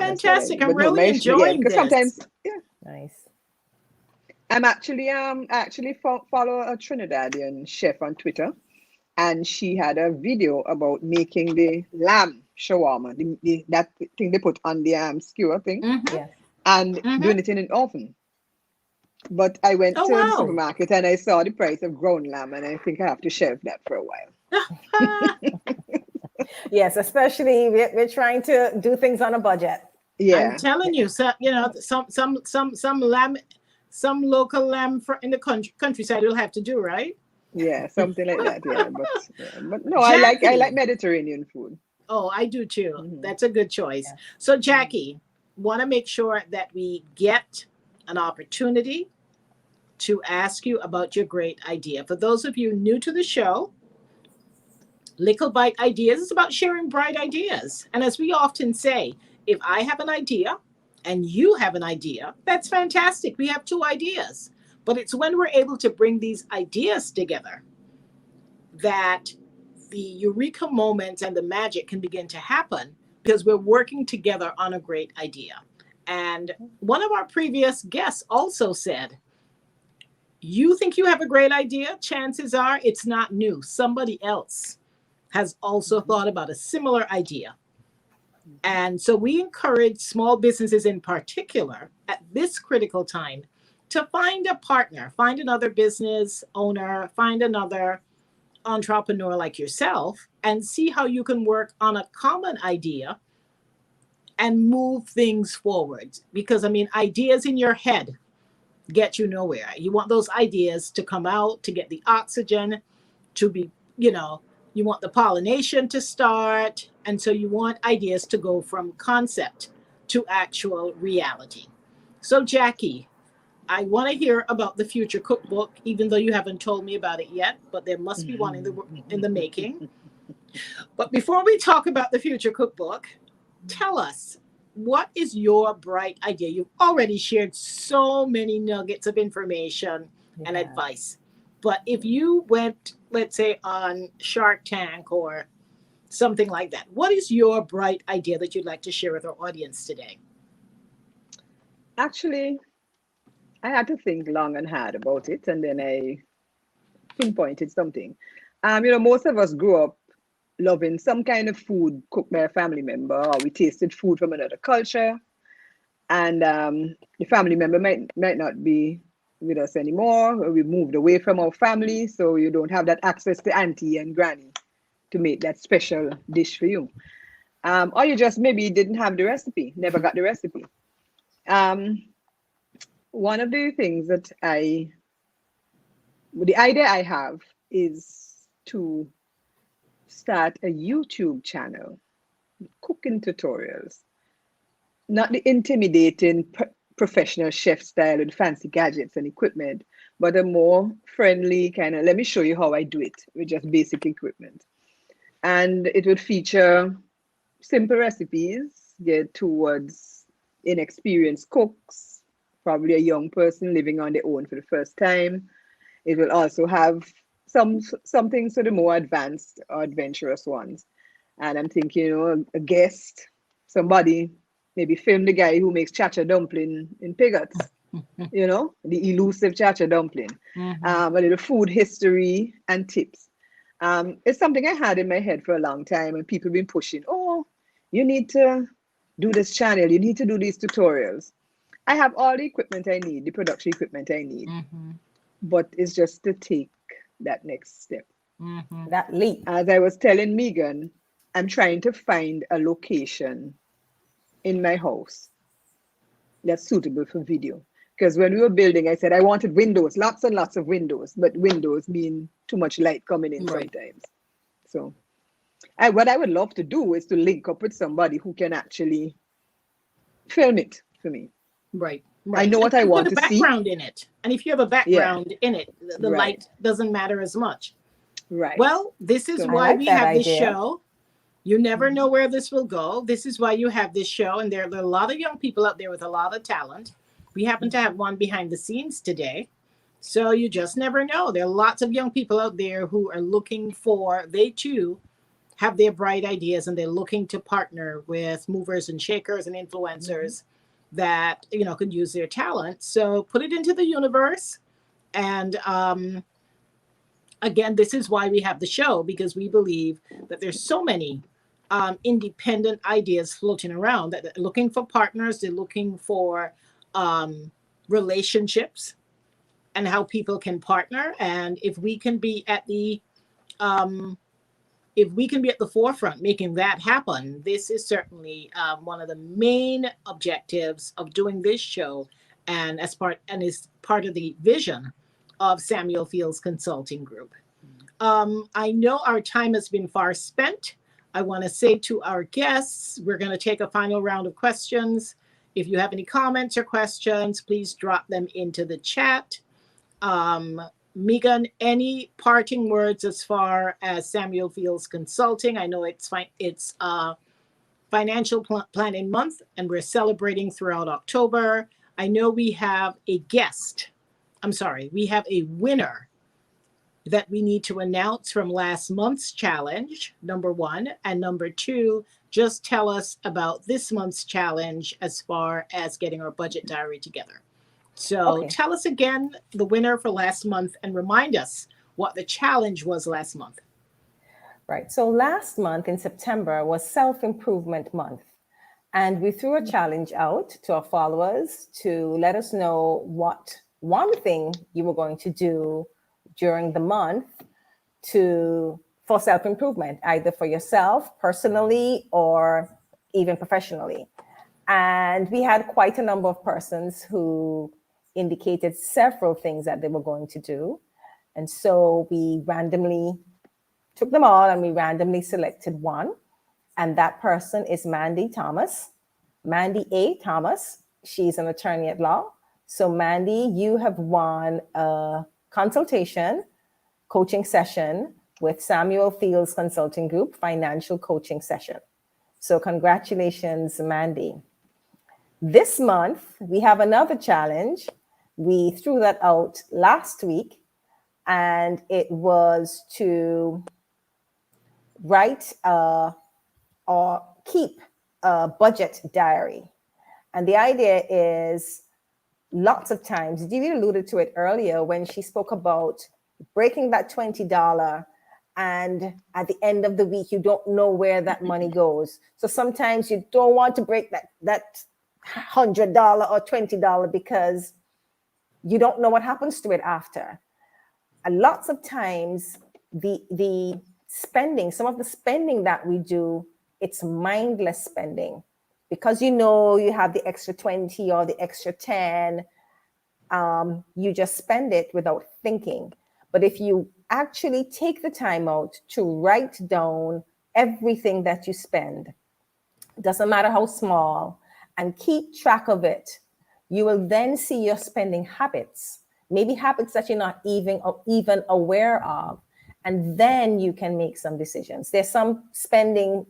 what I Fantastic. do. I'm But no, really yeah, enjoying because this. sometimes, yeah, Nice. I actually follow a Trinidadian chef on Twitter, and she had a video about making the lamb shawarma, that thing they put on the skewer thing, Mm-hmm. Yes. and Mm-hmm. doing it in an oven. But I went Oh, to the wow. supermarket and I saw the price of ground lamb, and I think I have to shelve that for a while. Yes, especially we're trying to do things on a budget. I'm Yeah, telling you, so some lamb, some local lamb in the countryside will have to do, right? yeah, something like that. But no, I like Jackie. Mediterranean food. Oh, I do too. Hmm. That's a good choice. Yes. So, Jackie, want to make sure that we get an opportunity to ask you about your great idea. For those of you new to the show, Likkle Byte Ideas is about sharing bright ideas. And as we often say, if I have an idea and you have an idea, that's fantastic. We have two ideas. But it's when we're able to bring these ideas together that the eureka moments and the magic can begin to happen because we're working together on a great idea. And one of our previous guests also said, you think you have a great idea? Chances are it's not new. Somebody else has also thought about a similar idea. And so we encourage small businesses in particular at this critical time to find a partner, find another business owner, find another entrepreneur like yourself, and see how you can work on a common idea and move things forward. Because, I mean, ideas in your head get you nowhere. You want those ideas to come out, to get the oxygen, to be, you want the pollination to start. And so you want ideas to go from concept to actual reality. So, Jackie, I want to hear about the future cookbook, even though you haven't told me about it yet, but there must be one in the making. But before we talk about the future cookbook, tell us, what is your bright idea? You've already shared so many nuggets of information and Yeah. advice. But if you went, let's say, on Shark Tank or something like that, what is your bright idea that you'd like to share with our audience today? Actually, I had to think long and hard about it, and then I pinpointed something. Most of us grew up loving some kind of food cooked by a family member, or we tasted food from another culture, and the family member might not be with us anymore, or we moved away from our family, so you don't have that access to auntie and granny to make that special dish for you. Or you just maybe didn't have the recipe, never got the recipe. Um, One of the things the idea I have is to start a YouTube channel, cooking tutorials, not the intimidating professional chef style with fancy gadgets and equipment, but a more friendly kind of, let me show you how I do it with just basic equipment. And it would feature simple recipes geared towards inexperienced cooks, probably a young person living on their own for the first time. It will also have something sort of more advanced or adventurous ones. And I'm thinking, a guest, somebody, maybe film the guy who makes chacha dumpling in pigots you know, the elusive chacha dumpling, Mhm. a little food history and tips. It's something I had in my head for a long time, and people been pushing. Oh, you need to do this channel. You need to do these tutorials. I have all the equipment I need, the production equipment I need, Mhm. but it's just to take that next step. Mhm. That leap. As I was telling Megan, I'm trying to find a location in my house that's suitable for video. Because when we were building, I said I wanted windows, lots and lots of windows, but windows mean too much light coming in Right. sometimes. So, what I would love to do is to link up with somebody who can actually film it for me. Right. I Right. know what I And put want a to see. background in it. And if you have a Yeah, background in it, the right, light doesn't matter as much. right. Well, this is I So, why like we that have this idea. show. You never mhm, know where this will go. This is why you have this show. And there are a lot of young people out there with a lot of talent. We happen to have mhm, one behind the scenes today. So you just never know. There are lots of young people out there who are looking for, they too have their bright ideas and they're looking to partner with movers and shakers and mhm. influencers that, could use their talent. So put it into the universe. And again, this is why we have the show, because we believe that there's so many independent ideas floating around that they're looking for partners, they're looking for um, relationships and how people can partner. And um, if we can be at the forefront making that happen, this is certainly one of the main objectives of doing this show, and is part of the vision of Samuel Fields Consulting Group. I know our time has been far spent. I want to say to our guests, we're going to take a final round of questions. If you have any comments or questions, please drop them into the chat. Um, Megan, any parting words as far as Samuel Fields Consulting? I know it's financial planning month, and we're celebrating throughout October. I know we have a guest. I'm sorry, we have a winner that we need to announce from last month's challenge, number one. And number two, just tell us about this month's challenge as far as getting our budget diary together. So Okay. tell us again the winner for last month and remind us what the challenge was last month. Right. So last month in September was Self Improvement Month. And we threw a challenge out to our followers to let us know what one thing you were going to do during the month for self-improvement, either for yourself personally or even professionally. And we had quite a number of persons who indicated several things that they were going to do. And so we randomly took them all and we randomly selected one. And that person is Mandy Thomas, Mandy A. Thomas. She's an attorney at law. So, Mandy, you have won a consultation coaching session with Samuel Fields Consulting Group, financial coaching session. So, congratulations, Mandy. This month, we have another challenge. We threw that out last week, and it was to write or keep a budget diary. And the idea is lots of times, Dee alluded to it earlier when she spoke about breaking that $20, and at the end of the week, you don't know where that money goes. So sometimes you don't want to break that $100 or $20 because you don't know what happens to it after. And lots of times, the spending, some of the spending that we do, it's mindless spending because you have the extra 20 or the extra 10. You just spend it without thinking. But if you actually take the time out to write down everything that you spend, doesn't matter how small, and keep track of it, you will then see your spending habits, maybe habits that you're not even aware of. And then you can make some decisions. There's some spending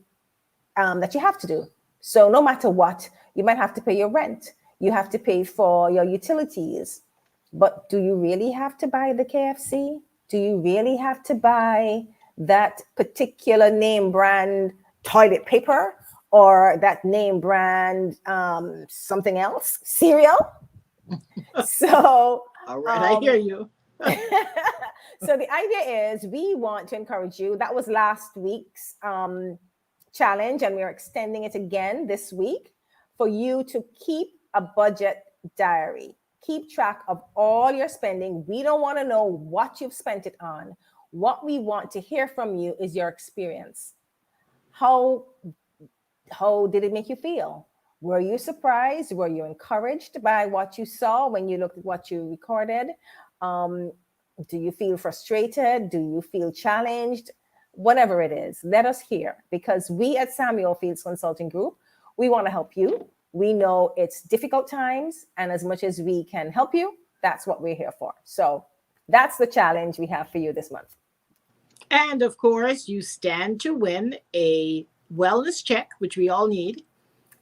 that you have to do. So no matter what, you might have to pay your rent. You have to pay for your utilities. But do you really have to buy the KFC? Do you really have to buy that particular name brand toilet paper or that name brand something else, cereal? So, All right, I hear you. so the idea is we want to encourage you. That was last week's challenge, and we are extending it again this week for you to keep a budget diary. Keep track of all your spending. We don't want to know what you've spent it on. What we want to hear from you is your experience. How did it make you feel? Were you surprised? Were you encouraged by what you saw when you looked at what you recorded? Do you feel frustrated? Do you feel challenged? Whatever it is, let us hear, because we at Samuel Fields Consulting Group, we want to help you. We know it's difficult times, and as much as we can help you, that's what we're here for. So that's the challenge we have for you this month. And of course, you stand to win a wellness check, which we all need.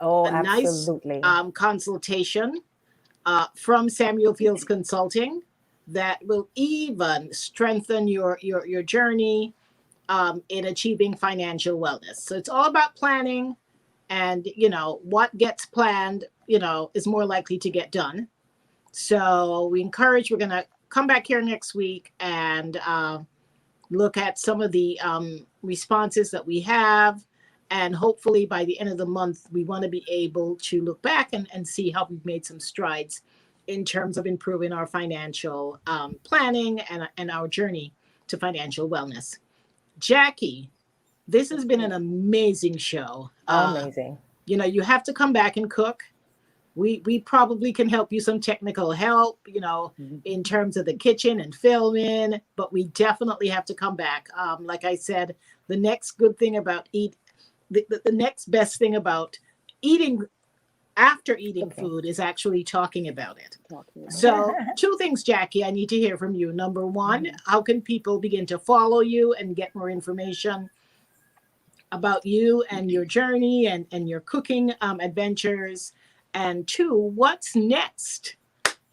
Oh, a absolutely. nice consultation from Samuel Fields Consulting that will even strengthen your journey in achieving financial wellness. So it's all about planning, and what gets planned, is more likely to get done. So we're going to come back here next week and look at some of the responses that we have. And hopefully by the end of the month, we want to be able to look back and see how we've made some strides in terms of improving our financial planning and our journey to financial wellness. Jackie, this has been an amazing show. Amazing. You have to come back and cook. We probably can help you some technical help, in terms of the kitchen and filming, but we definitely have to come back. Like I said, the next good thing about the next best thing about eating after eating food is actually talking about it. So 2 things, Jackie, I need to hear from you. Number 1, how can people begin to follow you and get more information about you and your journey and your cooking adventures? And 2, what's next?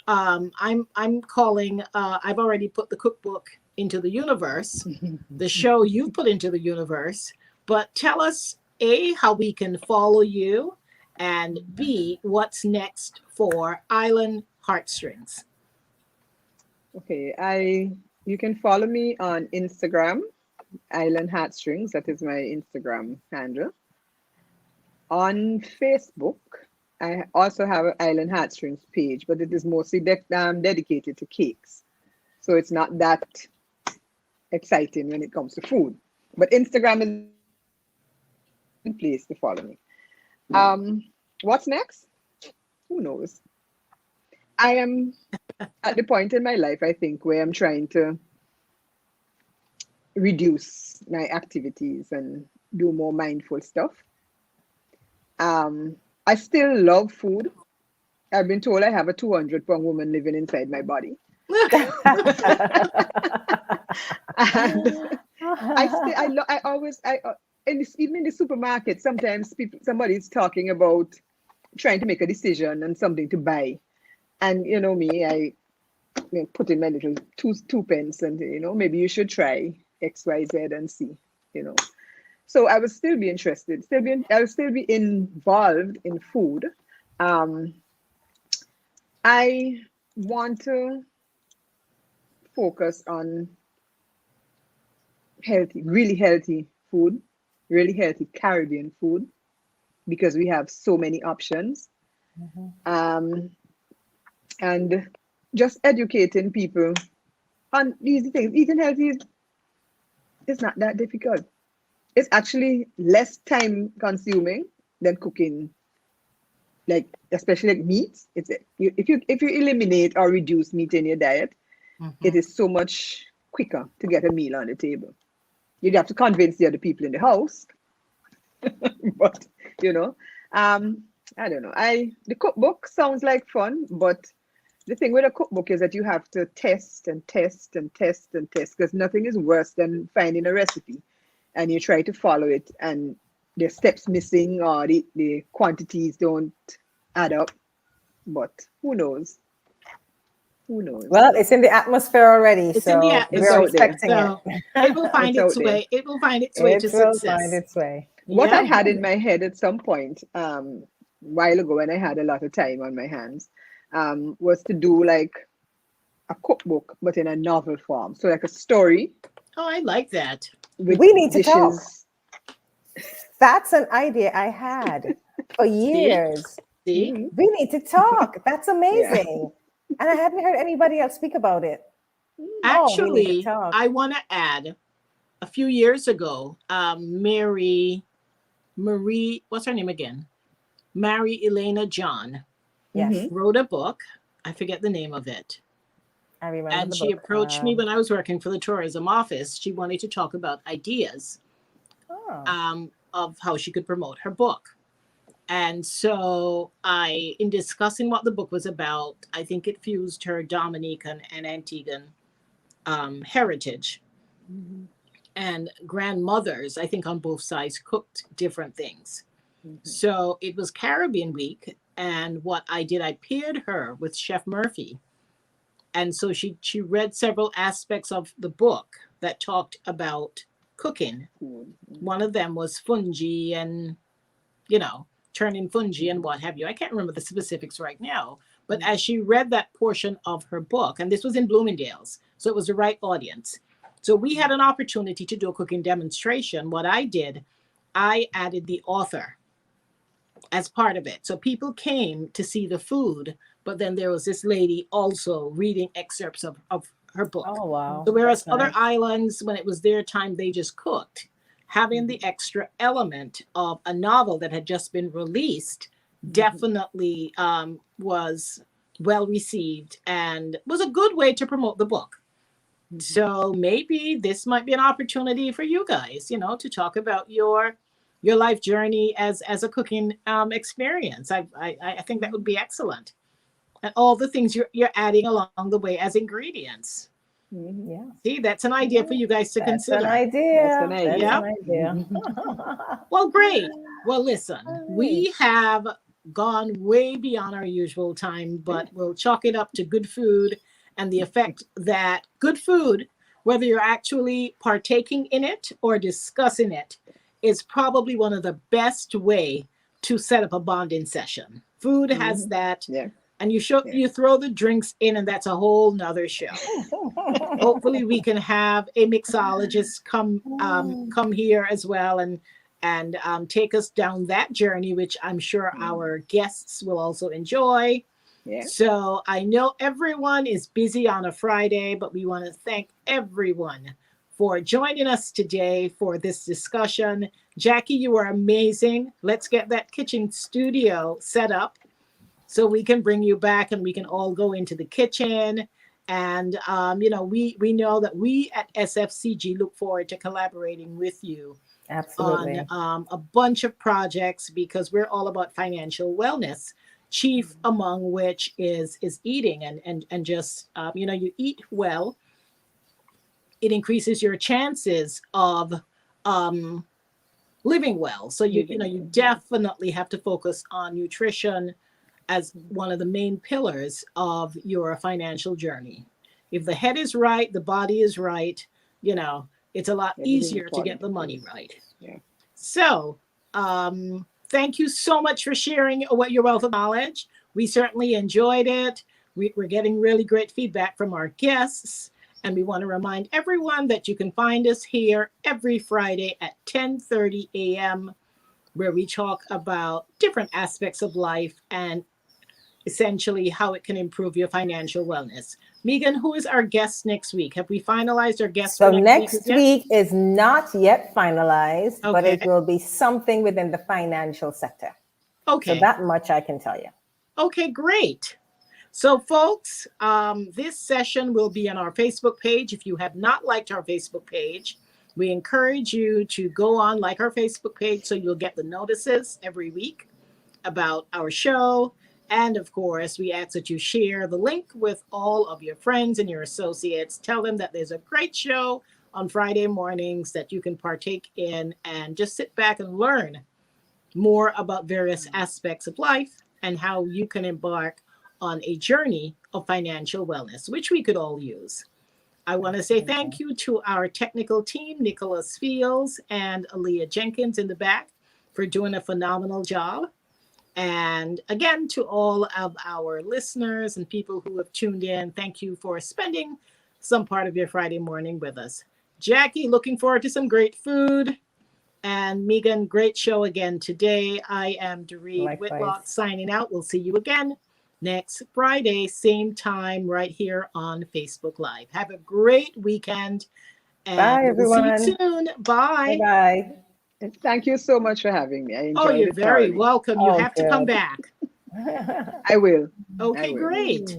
I'm calling, I've already put the cookbook into the universe, the show you've put into the universe, but tell us, A, how we can follow you, and B, what's next for Island Heartstrings. Okay, you can follow me on Instagram, Island Heartstrings. That is my Instagram handle. On Facebook, I also have an Island Heartstrings page, but it is mostly dedicated to cakes. So it's not that exciting when it comes to food. But Instagram is a place to follow me. What's next? Who knows? I am at the point in my life, I think, where I'm trying to reduce my activities and do more mindful stuff. I still love food. I've been told I have a 200-pound woman living inside my body. And even in the supermarket, sometimes somebody's talking about trying to make a decision on something to buy. And you know me, I put in my little two pence and, maybe you should try X, Y, Z and see, So I would still be interested, I would still be involved in food. I want to focus on really healthy food, really healthy Caribbean food, because we have so many options. And just educating people on these things. Eating healthy is not that difficult. It's actually less time consuming than cooking, especially like meat. If you eliminate or reduce meat in your diet, it is so much quicker to get a meal on the table. You'd have to convince the other people in the house, but I don't know. The cookbook sounds like fun, but the thing with a cookbook is that you have to test and test and test and test, because nothing is worse than finding a recipe and you try to follow it and there's steps missing or the quantities don't add up. But who knows? Who knows? Well, it's in the atmosphere already. It's so in the atmosphere. we're expecting so it will find its way. It will find its way to success. Find its way. What I had in my head at some point, while ago when I had a lot of time on my hands, was to do like a cookbook, but in a novel form. So like a story Oh, I like that. with We need to talk. dishes. That's an idea I had for See? years. See? Mhm. We need to talk. That's Yeah. amazing. And I hadn't heard anybody else speak about it. Oh, we need to Actually, talk. I want to add a few years ago, Marie, what's her name again? Mary Elena John Yes, Mhm. wrote a book. I forget the name of it. I remember And the she book. approached me when I was working for the tourism office. She wanted to talk about ideas Oh, of how she could promote her book. And so in discussing what the book was about, I think it fused her Dominican and Antiguan heritage. Mhm. And grandmothers, I think on both sides, cooked different things. Mhm. So it was Caribbean week. And what I did, I paired her with Chef Murphy. And so she read several aspects of the book that talked about cooking. Food. One of them was fungi and, you know, turning fungi and Mhm. what have you. I can't remember the specifics right now. But Mhm. as she read that portion of her book, and this was in Bloomingdale's, so it was the right audience. So we had an opportunity to do a cooking demonstration. What I did, I added the author as part of it. So people came to see the food, but then there was this lady also reading excerpts of her book. oh wow, So whereas that's other nice. islands, when it was their time, they just cooked, having Mhm. the extra element of a novel that had just been released Mhm. definitely was well received and was a good way to promote the book. Mhm. So maybe this might be an opportunity for you guys, to talk about your life journey as a cooking experience. I think that would be excellent, and all the things you're adding along the way as ingredients. Mhm. Yeah, See, that's an idea for yeah, you guys to that's an consider. That's an idea. That's idea. an Yep. idea. Well, great. Well, listen, All right. we have gone way beyond our usual time, but we'll chalk it up to good food and the effect that good food, whether you're actually partaking in it or discussing it, is probably one of the best way to set up a bonding session. Food has Mhm. that, Yeah. and Yeah. you throw the drinks in, and that's a whole nother show. Hopefully we can have a mixologist come here as well and take us down that journey, which I'm sure Mhm. our guests will also enjoy. Yeah. So I know everyone is busy on a Friday, but we want to thank everyone for joining us today for this discussion. Jackie, you are amazing. Let's get that kitchen studio set up so we can bring you back and we can all go into the kitchen. And we know that we at SFCG look forward to collaborating with you on Absolutely. a bunch of projects because we're all about financial wellness. Chief among which is eating and just you eat well, it increases your chances of um, living well. So Living you well. Yeah. definitely have to focus on nutrition as Mhm. one of the main pillars of your financial journey. If the head is right, the body is right, you know, it's a lot Everything will easier to fall get into the money place. right. Yeah. So, thank you so much for sharing what your wealth of knowledge. We certainly enjoyed it. We're getting really great feedback from our guests. And we want to remind everyone that you can find us here every Friday at 10:30 a.m., where we talk about different aspects of life and essentially how it can improve your financial wellness. Megan, who is our guest next week? Have we finalized our guest for So next week as next yet? week is not yet finalized, but Okay. it will be something within the financial sector. So Okay. that much I can tell you. Okay, great. So, folks, this session will be on our Facebook page. If you have not liked our Facebook page, we encourage you to go on, like our Facebook page, so you'll get the notices every week about our show. And of course, we ask that you share the link with all of your friends and your associates. Tell them that there's a great show on Friday mornings that you can partake in and just sit back and learn more about various aspects of life and how you can embark on a journey of financial wellness, which we could all use. I want to say Absolutely. thank you to our technical team, Nicholas Fields and Aaliyah Jenkins in the back, for doing a phenomenal job. And again, to all of our listeners and people who have tuned in, thank you for spending some part of your Friday morning with us. Jackie, looking forward to some great food. And Megan, great show again today. I am Doreed Likewise. Whitlock signing out. We'll see you again next Friday, same time, right here on Facebook Live. Have a great weekend. And Bye, we'll see everyone. you soon. Bye. Bye-bye. And thank you so much for having me. I enjoyed Oh, you're it very thoroughly. welcome. You Oh, have to come good. back. I will. Okay, will. great.